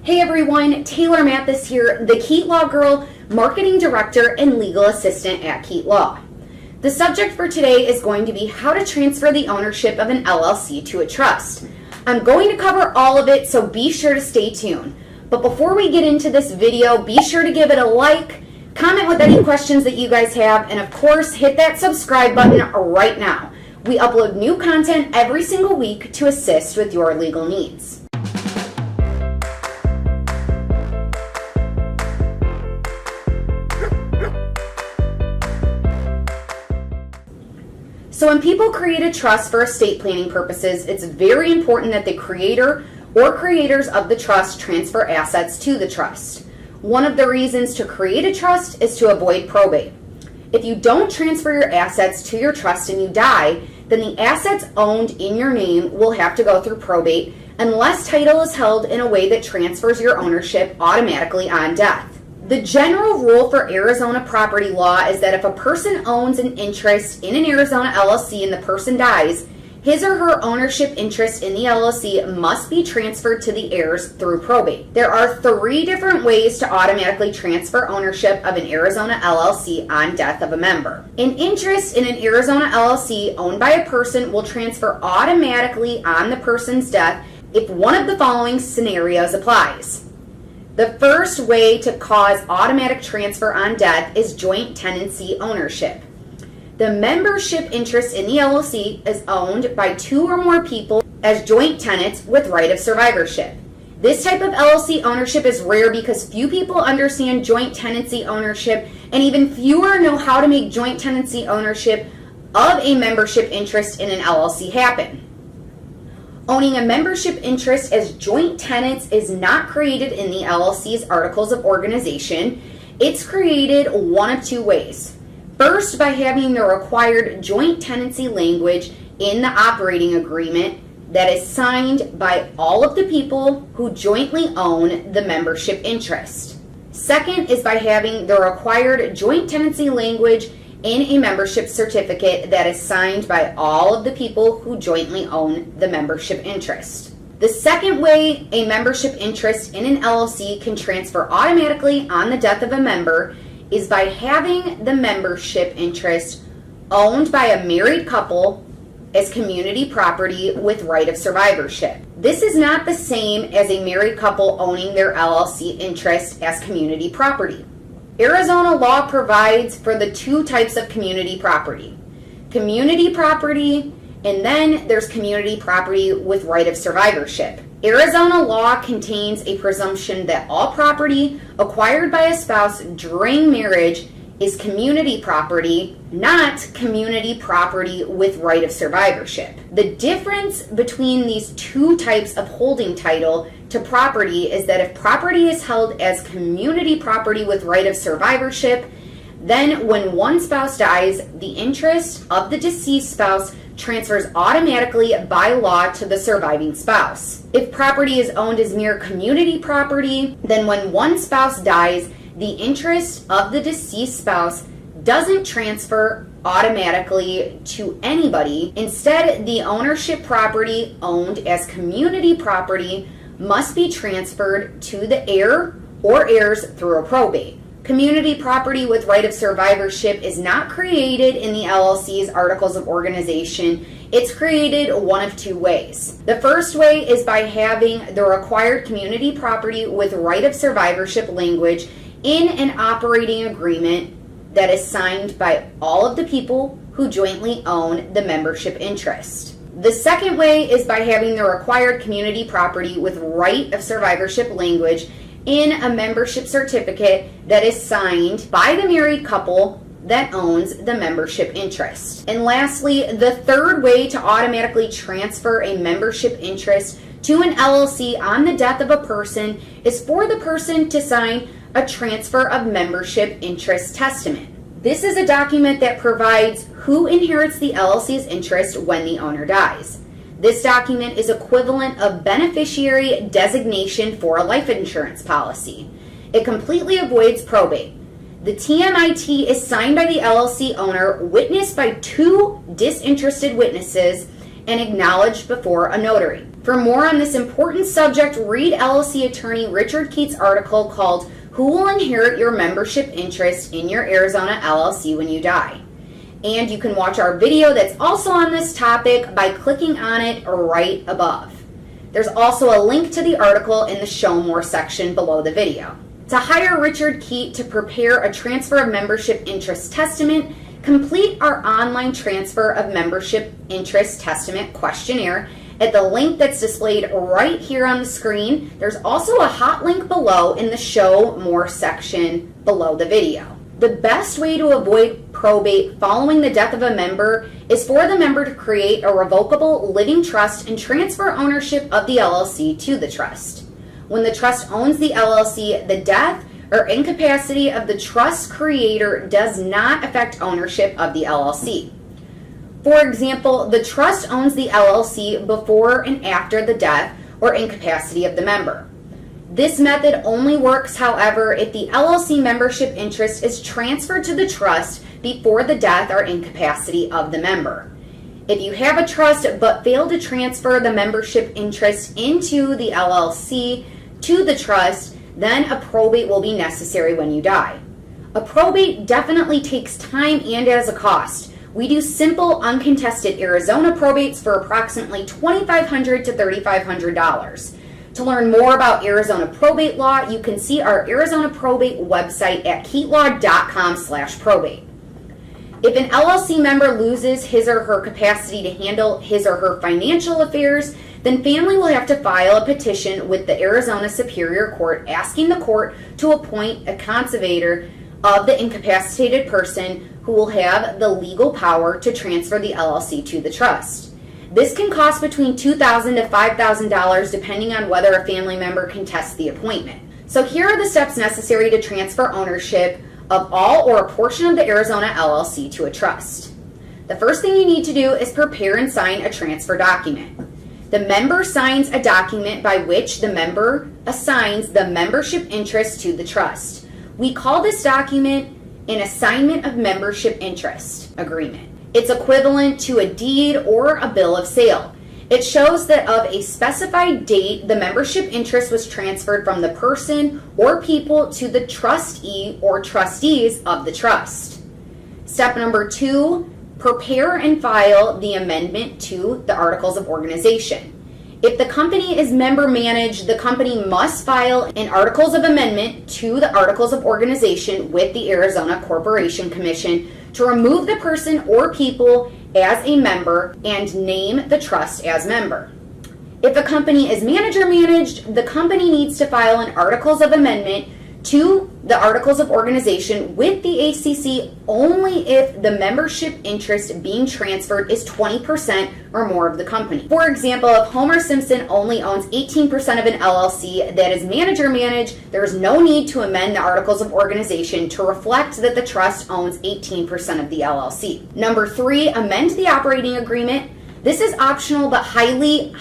Hey everyone, Taylor Mathis here, the Keat Law Girl, Marketing Director and Legal Assistant at Keat Law. The subject for today is going to be how to transfer the ownership of an LLC to a trust. I'm going to cover all of it, so be sure to stay tuned. But before we get into this video, be sure to give it a like, comment with any questions that you guys have, and of course, hit that subscribe button right now. We upload new content every single week to assist with your legal needs. So when people create a trust for estate planning purposes, it's very important that the creator or creators of the trust transfer assets to the trust. One of the reasons to create a trust is to avoid probate. If you don't transfer your assets to your trust and you die, then the assets owned in your name will have to go through probate unless title is held in a way that transfers your ownership automatically on death. The general rule for Arizona property law is that if a person owns an interest in an Arizona LLC and the person dies, his or her ownership interest in the LLC must be transferred to the heirs through probate. There are 3 different ways to automatically transfer ownership of an Arizona LLC on death of a member. An interest in an Arizona LLC owned by a person will transfer automatically on the person's death if one of the following scenarios applies. The first way to cause automatic transfer on death is joint tenancy ownership. The membership interest in the LLC is owned by 2 or more people as joint tenants with right of survivorship. This type of LLC ownership is rare because few people understand joint tenancy ownership, and even fewer know how to make joint tenancy ownership of a membership interest in an LLC happen. Owning a membership interest as joint tenants is not created in the LLC's Articles of Organization. It's created one of 2 ways. First, by having the required joint tenancy language in the operating agreement that is signed by all of the people who jointly own the membership interest. Second is by having the required joint tenancy language in a membership certificate that is signed by all of the people who jointly own the membership interest. The second way a membership interest in an LLC can transfer automatically on the death of a member is by having the membership interest owned by a married couple as community property with right of survivorship. This is not the same as a married couple owning their LLC interest as community property. Arizona law provides for the 2 types of community property. Community property, and then there's community property with right of survivorship. Arizona law contains a presumption that all property acquired by a spouse during marriage is community property, not community property with right of survivorship. The difference between these 2 types of holding title to property is that if property is held as community property with right of survivorship, then when one spouse dies, the interest of the deceased spouse transfers automatically by law to the surviving spouse. If property is owned as mere community property, then when one spouse dies, the interest of the deceased spouse doesn't transfer automatically to anybody. Instead, the ownership property owned as community property must be transferred to the heir or heirs through a probate. Community property with right of survivorship is not created in the LLC's Articles of Organization. It's created one of 2 ways. The first way is by having the required community property with right of survivorship language in an operating agreement that is signed by all of the people who jointly own the membership interest. The second way is by having the required community property with right of survivorship language in a membership certificate that is signed by the married couple that owns the membership interest. And lastly, the third way to automatically transfer a membership interest to an LLC on the death of a person is for the person to sign a transfer of membership interest testament. This is a document that provides who inherits the LLC's interest when the owner dies. This document is equivalent of beneficiary designation for a life insurance policy. It completely avoids probate. The TMIT is signed by the LLC owner, witnessed by 2 disinterested witnesses, and acknowledged before a notary. For more on this important subject, read LLC attorney Richard Keats' article called "Who Will Inherit Your Membership Interest in Your Arizona LLC When You Die?" And you can watch our video that's also on this topic by clicking on it right above. There's also a link to the article in the Show More section below the video. To hire Richard Keat to prepare a transfer of membership interest testament, complete our online transfer of membership interest testament questionnaire at the link that's displayed right here on the screen. There's also a hot link below in the Show More section below the video. The best way to avoid probate following the death of a member is for the member to create a revocable living trust and transfer ownership of the LLC to the trust. When the trust owns the LLC, the death or incapacity of the trust creator does not affect ownership of the LLC. For example, the trust owns the LLC before and after the death or incapacity of the member. This method only works, however, if the LLC membership interest is transferred to the trust before the death or incapacity of the member. If you have a trust but fail to transfer the membership interest into the LLC to the trust, then a probate will be necessary when you die. A probate definitely takes time and has a cost. We do simple, uncontested Arizona probates for approximately $2,500 to $3,500. To learn more about Arizona probate law, you can see our Arizona probate website at keatlaw.com/probate. If an LLC member loses his or her capacity to handle his or her financial affairs, then family will have to file a petition with the Arizona Superior Court asking the court to appoint a conservator of the incapacitated person who will have the legal power to transfer the LLC to the trust. This can cost between $2,000 to $5,000 depending on whether a family member contests the appointment. So here are the steps necessary to transfer ownership of all or a portion of the Arizona LLC to a trust. The first thing you need to do is prepare and sign a transfer document. The member signs a document by which the member assigns the membership interest to the trust. We call this document an assignment of membership interest agreement. It's equivalent to a deed or a bill of sale. It shows that of a specified date, the membership interest was transferred from the person or people to the trustee or trustees of the trust. Step number 2, prepare and file the amendment to the Articles of Organization. If the company is member managed, the company must file an Articles of Amendment to the Articles of Organization with the Arizona Corporation Commission to remove the person or people as a member and name the trust as member. If a company is manager managed, the company needs to file an Articles of Amendment to the Articles of Organization with the ACC only if the membership interest being transferred is 20% or more of the company. For example, if Homer Simpson only owns 18% of an LLC that is manager managed, there is no need to amend the Articles of Organization to reflect that the trust owns 18% of the LLC. Number 3, amend the operating agreement. This is optional but highly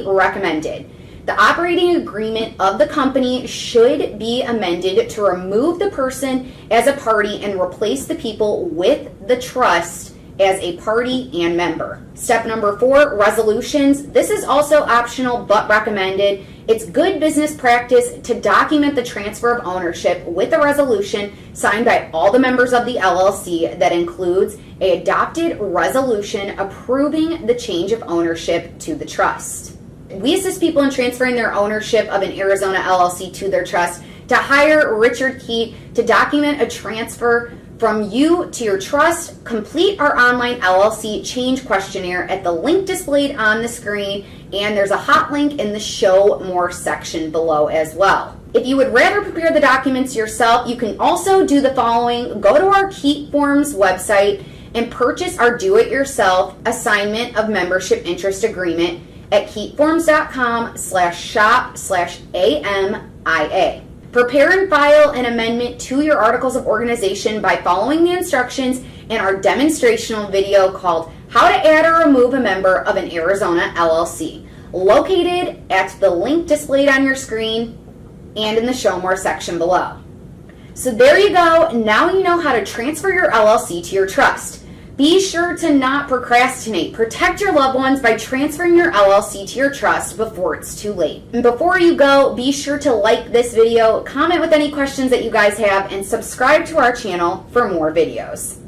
recommended. The operating agreement of the company should be amended to remove the person as a party and replace the people with the trust as a party and member. Step number 4, resolutions. This is also optional but recommended. It's good business practice to document the transfer of ownership with a resolution signed by all the members of the LLC that includes an adopted resolution approving the change of ownership to the trust. We assist people in transferring their ownership of an Arizona LLC to their trust. To hire Richard Keat to document a transfer from you to your trust, complete our online LLC change questionnaire at the link displayed on the screen, and there's a hot link in the Show More section below as well. If you would rather prepare the documents yourself, you can also do the following. Go to our Keat Forms website and purchase our do-it-yourself assignment of membership interest agreement at keatforms.com/shop/AMIA. Prepare and file an amendment to your Articles of Organization by following the instructions in our demonstrational video called How to Add or Remove a Member of an Arizona LLC, located at the link displayed on your screen and in the Show More section below. So there you go. Now you know how to transfer your LLC to your trust. Be sure to not procrastinate. Protect your loved ones by transferring your LLC to your trust before it's too late. And before you go, be sure to like this video, comment with any questions that you guys have, and subscribe to our channel for more videos.